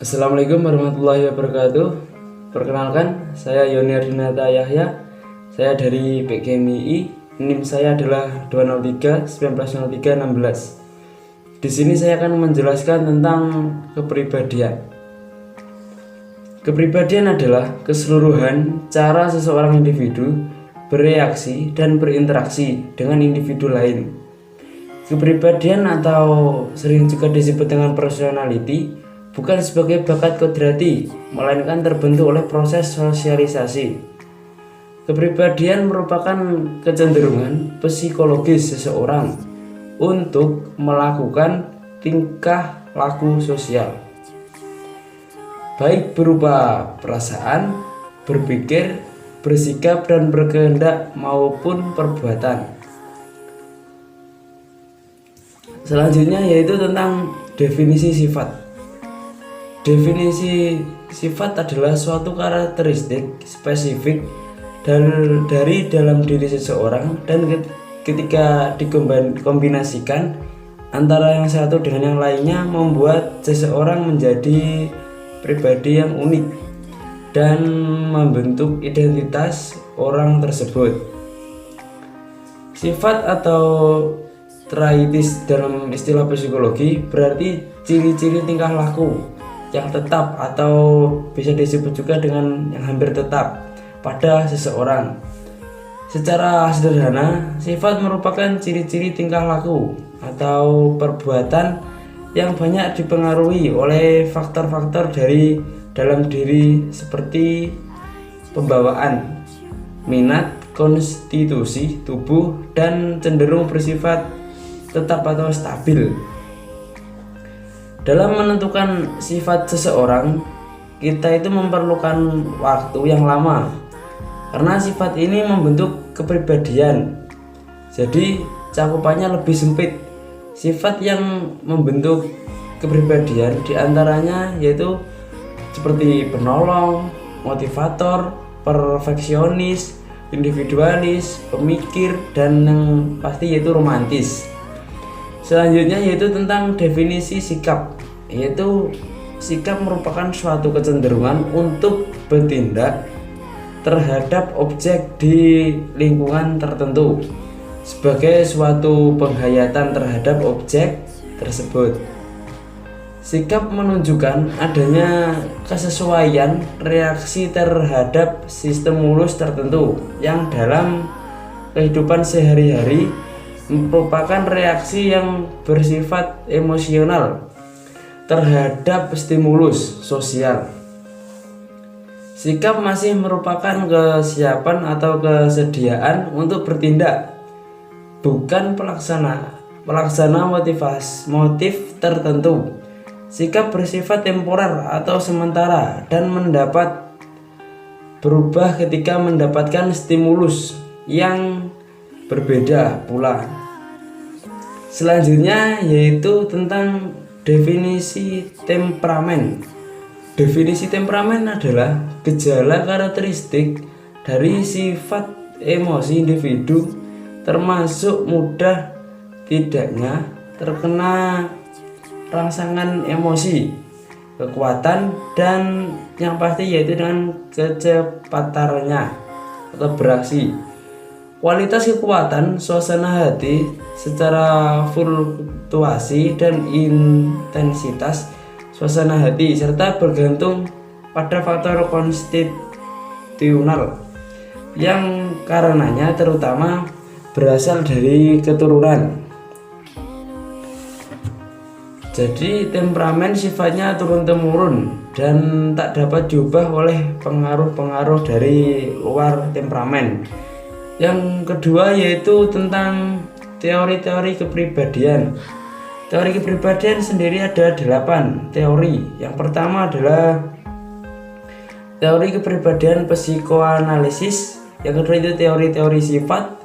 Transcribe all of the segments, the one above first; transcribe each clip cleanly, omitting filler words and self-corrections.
Assalamualaikum warahmatullahi wabarakatuh. Perkenalkan, saya Yoni Ardinata Yahya. Saya dari PKMII. NIM saya adalah 203 1903 16. Di sini saya akan menjelaskan tentang kepribadian. Kepribadian adalah keseluruhan cara seseorang individu bereaksi dan berinteraksi dengan individu lain. Kepribadian atau sering juga disebut dengan personality bukan sebagai bakat kodrati, melainkan terbentuk oleh proses sosialisasi. Kepribadian merupakan kecenderungan psikologis seseorang untuk melakukan tingkah laku sosial, baik berupa perasaan, berpikir, bersikap, dan berkehendak maupun perbuatan. Selanjutnya yaitu tentang definisi sifat. Definisi sifat adalah suatu karakteristik spesifik dari dalam diri seseorang, dan ketika dikombinasikan antara yang satu dengan yang lainnya membuat seseorang menjadi pribadi yang unik dan membentuk identitas orang tersebut. Sifat atau traits dalam istilah psikologi berarti ciri-ciri tingkah laku yang tetap atau bisa disebut juga dengan yang hampir tetap pada seseorang. Secara sederhana, sifat merupakan ciri-ciri tingkah laku atau perbuatan yang banyak dipengaruhi oleh faktor-faktor dari dalam diri seperti pembawaan, minat, konstitusi tubuh, dan cenderung bersifat tetap atau stabil. Dalam menentukan sifat seseorang, kita itu memerlukan waktu yang lama karena sifat ini membentuk kepribadian. Jadi cakupannya lebih sempit. Sifat yang membentuk kepribadian diantaranya yaitu seperti penolong, motivator, perfeksionis, individualis, pemikir, dan yang pasti yaitu romantis. Selanjutnya yaitu tentang definisi sikap, yaitu sikap merupakan suatu kecenderungan untuk bertindak terhadap objek di lingkungan tertentu sebagai suatu penghayatan terhadap objek tersebut. Sikap menunjukkan adanya kesesuaian reaksi terhadap stimulus tertentu yang dalam kehidupan sehari-hari merupakan reaksi yang bersifat emosional terhadap stimulus sosial. Sikap masih merupakan kesiapan atau kesediaan untuk bertindak, bukan pelaksana motif tertentu. Sikap bersifat temporer atau sementara dan mendapat berubah ketika mendapatkan stimulus yang berbeda pula. Selanjutnya yaitu tentang definisi temperamen. Definisi temperamen adalah gejala karakteristik dari sifat emosi individu, termasuk mudah tidaknya terkena rangsangan emosi, kekuatan, dan yang pasti yaitu dengan kecepatannya atau beraksi. Kualitas kekuatan suasana hati secara fluktuasi dan intensitas suasana hati serta bergantung pada faktor konstitusional yang karenanya terutama berasal dari keturunan. Jadi temperamen sifatnya turun-temurun dan tak dapat diubah oleh pengaruh-pengaruh dari luar temperamen. Yang kedua yaitu tentang teori-teori kepribadian. Teori kepribadian sendiri ada 8 teori. Yang pertama adalah teori kepribadian psikoanalisis, yang kedua itu teori-teori sifat,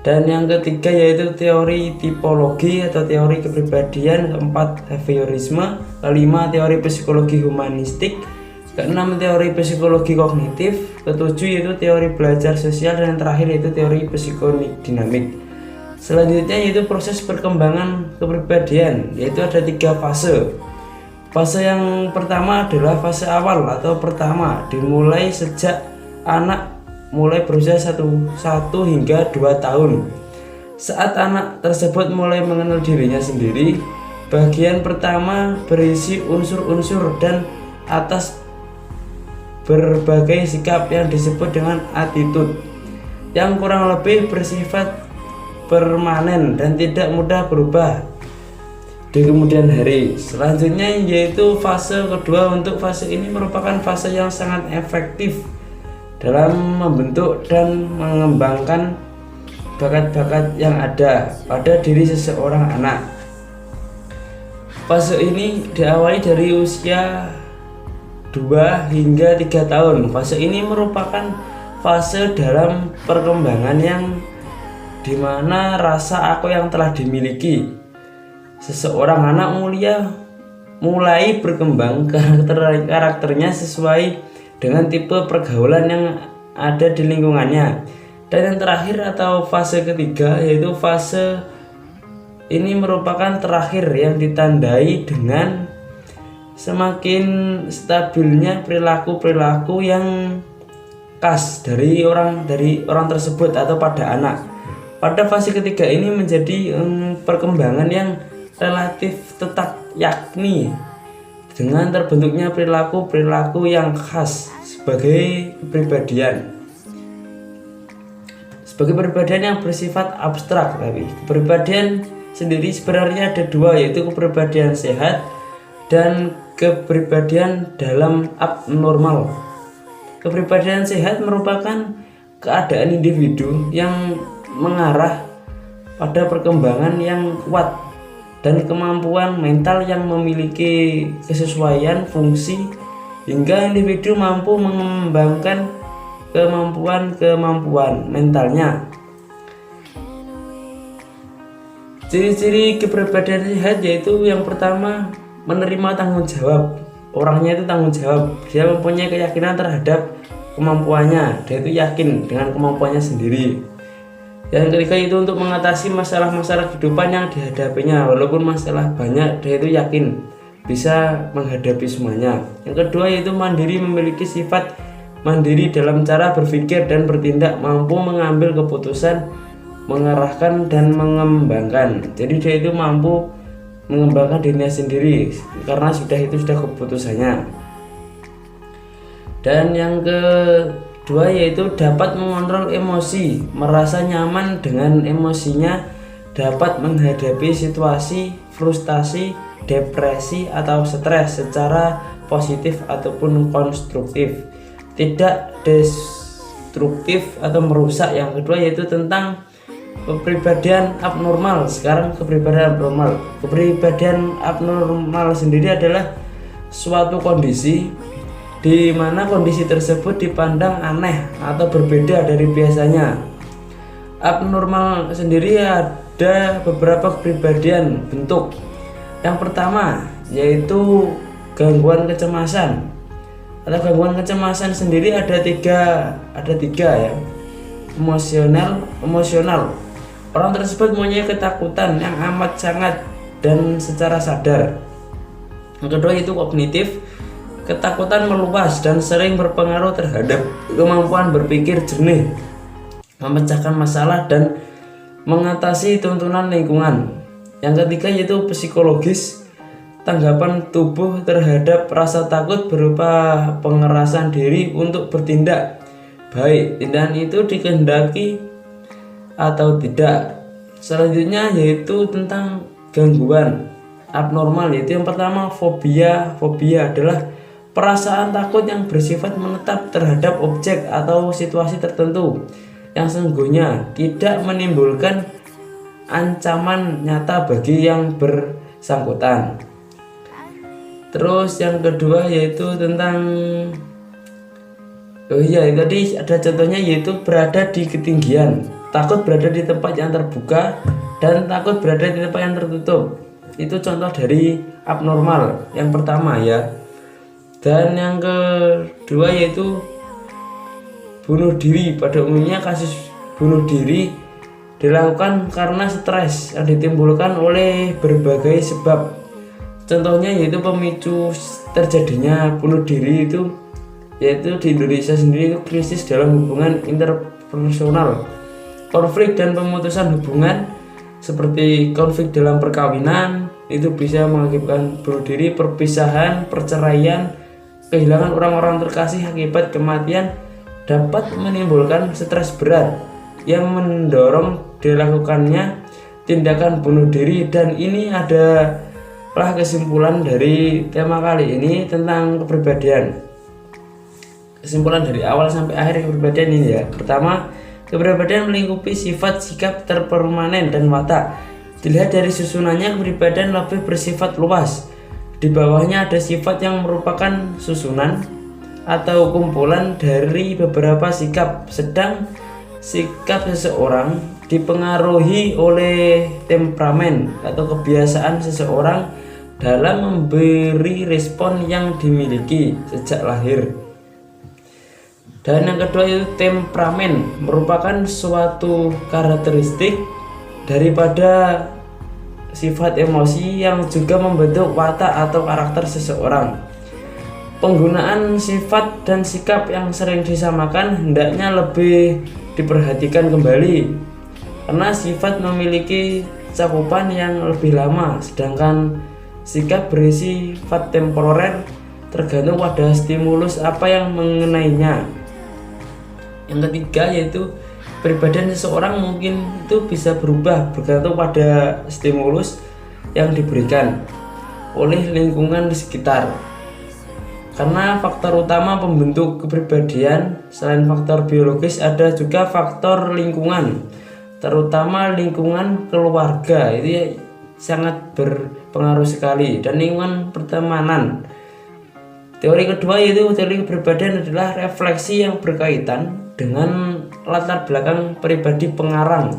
dan yang ketiga yaitu teori tipologi atau teori kepribadian, keempat behaviorisme, kelima teori psikologi humanistik, keenam teori psikologi kognitif, ketujuh yaitu teori belajar sosial, dan yang terakhir yaitu teori psikodinamik. Selanjutnya yaitu proses perkembangan kepribadian, yaitu ada 3 fase. Fase yang pertama adalah fase awal atau pertama, dimulai sejak anak mulai berusia 1 hingga 2 tahun. Saat anak tersebut mulai mengenal dirinya sendiri, bagian pertama berisi unsur-unsur dan atas berbagai sikap yang disebut dengan attitude, yang kurang lebih bersifat permanen dan tidak mudah berubah di kemudian hari. Selanjutnya yaitu fase kedua. Untuk fase ini merupakan fase yang sangat efektif dalam membentuk dan mengembangkan bakat-bakat yang ada pada diri seseorang anak. Fase ini diawali dari usia 2 hingga 3 tahun. Fase ini merupakan fase dalam perkembangan yang dimana rasa aku yang telah dimiliki seseorang anak mulai berkembang karakternya sesuai dengan tipe pergaulan yang ada di lingkungannya. Dan yang terakhir atau fase ketiga, yaitu fase ini merupakan terakhir yang ditandai dengan semakin stabilnya perilaku yang khas dari orang tersebut atau pada anak. Pada fase ketiga ini menjadi perkembangan yang relatif tetap, yakni dengan terbentuknya perilaku yang khas sebagai kepribadian yang bersifat abstrak. Tapi kepribadian sendiri sebenarnya ada dua, yaitu kepribadian sehat dan kepribadian dalam abnormal. Kepribadian sehat merupakan keadaan individu yang mengarah pada perkembangan yang kuat dan kemampuan mental yang memiliki kesesuaian fungsi hingga individu mampu mengembangkan kemampuan mentalnya. Ciri-ciri kepribadian sehat yaitu yang pertama, menerima tanggung jawab. Orangnya itu tanggung jawab, dia mempunyai keyakinan terhadap kemampuannya, dia itu yakin dengan kemampuannya sendiri. Yang ketiga itu untuk mengatasi masalah-masalah kehidupan yang dihadapinya, walaupun masalah banyak, dia itu yakin bisa menghadapi semuanya. Yang kedua yaitu mandiri, memiliki sifat mandiri dalam cara berpikir dan bertindak, mampu mengambil keputusan, mengarahkan dan mengembangkan. Jadi dia itu mampu mengembangkan dirinya sendiri karena sudah keputusannya. Dan yang kedua yaitu dapat mengontrol emosi, merasa nyaman dengan emosinya, dapat menghadapi situasi frustasi, depresi atau stres secara positif ataupun konstruktif, tidak destruktif atau merusak. Yang kedua yaitu tentang kepribadian abnormal. Sekarang kepribadian abnormal. Kepribadian abnormal sendiri adalah suatu kondisi di mana kondisi tersebut dipandang aneh atau berbeda dari biasanya. Abnormal sendiri ada beberapa kepribadian bentuk. Yang pertama yaitu gangguan kecemasan. Atau gangguan kecemasan sendiri ada tiga ya. Emosional. Orang tersebut mempunyai ketakutan yang amat sangat dan secara sadar. Yang kedua itu kognitif. Ketakutan meluas dan sering berpengaruh terhadap kemampuan berpikir jernih, memecahkan masalah dan mengatasi tuntunan lingkungan. Yang ketiga yaitu psikologis. Tanggapan tubuh terhadap rasa takut berupa pengerasan diri untuk bertindak, baik tindakan itu dikehendaki atau tidak. Selanjutnya yaitu tentang gangguan abnormal, yaitu yang pertama fobia. Fobia adalah perasaan takut yang bersifat menetap terhadap objek atau situasi tertentu yang sesungguhnya tidak menimbulkan ancaman nyata bagi yang bersangkutan. Terus yang kedua yaitu tentang tadi ada contohnya, yaitu berada di ketinggian, takut berada di tempat yang terbuka, dan takut berada di tempat yang tertutup. Itu contoh dari abnormal yang pertama ya. Dan yang kedua yaitu bunuh diri. Pada umumnya kasus bunuh diri dilakukan karena stres yang ditimbulkan oleh berbagai sebab. Contohnya yaitu pemicu terjadinya bunuh diri itu yaitu di Indonesia sendiri itu krisis dalam hubungan interpersonal, konflik dan pemutusan hubungan seperti konflik dalam perkawinan itu bisa mengakibatkan bunuh diri, perpisahan, perceraian, kehilangan orang-orang terkasih akibat kematian dapat menimbulkan stres berat yang mendorong dilakukannya tindakan bunuh diri. Dan ini adalah kesimpulan dari tema kali ini tentang kepribadian. Kesimpulan dari awal sampai akhir kepribadian ini ya. Pertama, kepribadian melingkupi sifat, sikap, terpermanen, dan watak. Dilihat dari susunannya, kepribadian lebih bersifat luas. Di bawahnya ada sifat yang merupakan susunan atau kumpulan dari beberapa sikap, sedang sikap seseorang dipengaruhi oleh temperamen atau kebiasaan seseorang dalam memberi respon yang dimiliki sejak lahir. Dan yang kedua itu temperamen merupakan suatu karakteristik daripada sifat emosi yang juga membentuk watak atau karakter seseorang. Penggunaan sifat dan sikap yang sering disamakan hendaknya lebih diperhatikan kembali, karena sifat memiliki cakupan yang lebih lama, sedangkan sikap berisi sifat temporer tergantung pada stimulus apa yang mengenainya. Yang ketiga yaitu kepribadian seseorang mungkin itu bisa berubah bergantung pada stimulus yang diberikan oleh lingkungan di sekitar. Karena faktor utama pembentuk kepribadian selain faktor biologis ada juga faktor lingkungan, terutama lingkungan keluarga itu ya sangat berpengaruh sekali, dan lingkungan pertemanan. Teori kedua yaitu teori kepribadian adalah refleksi yang berkaitan dengan latar belakang pribadi pengarang,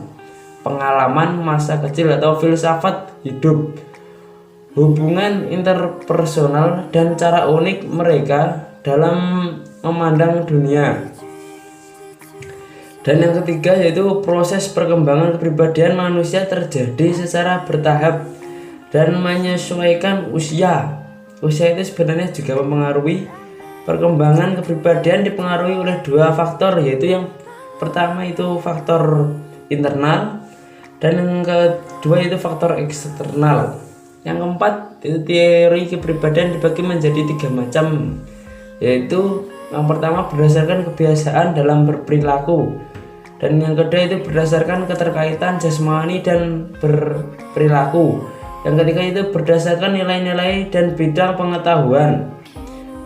pengalaman masa kecil atau filsafat hidup, hubungan interpersonal, dan cara unik mereka dalam memandang dunia. Dan yang ketiga yaitu proses perkembangan kepribadian manusia terjadi secara bertahap dan menyesuaikan usia. Usia itu sebenarnya juga mempengaruhi perkembangan kepribadian, dipengaruhi oleh dua faktor, yaitu yang pertama itu faktor internal dan yang kedua itu faktor eksternal. Yang keempat itu teori kepribadian dibagi menjadi 3 macam, yaitu yang pertama berdasarkan kebiasaan dalam berperilaku, dan yang kedua itu berdasarkan keterkaitan jasmani dan berperilaku, yang ketiga itu berdasarkan nilai-nilai dan bidang pengetahuan,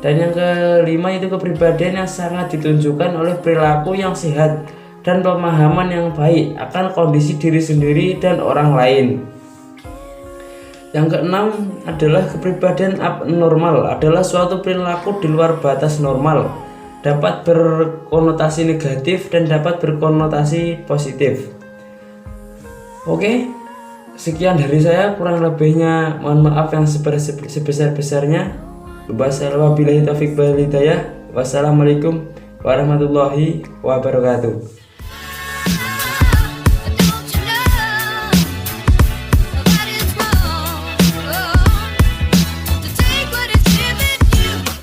dan yang kelima itu kepribadian yang sangat ditunjukkan oleh perilaku yang sehat dan pemahaman yang baik akan kondisi diri sendiri dan orang lain. Yang keenam adalah kepribadian abnormal, adalah suatu perilaku di luar batas normal, dapat berkonotasi negatif dan dapat berkonotasi positif. Oke, sekian dari saya, kurang lebihnya mohon maaf yang sebesar-besarnya. Wassalamualaikum warahmatullahi wabarakatuh.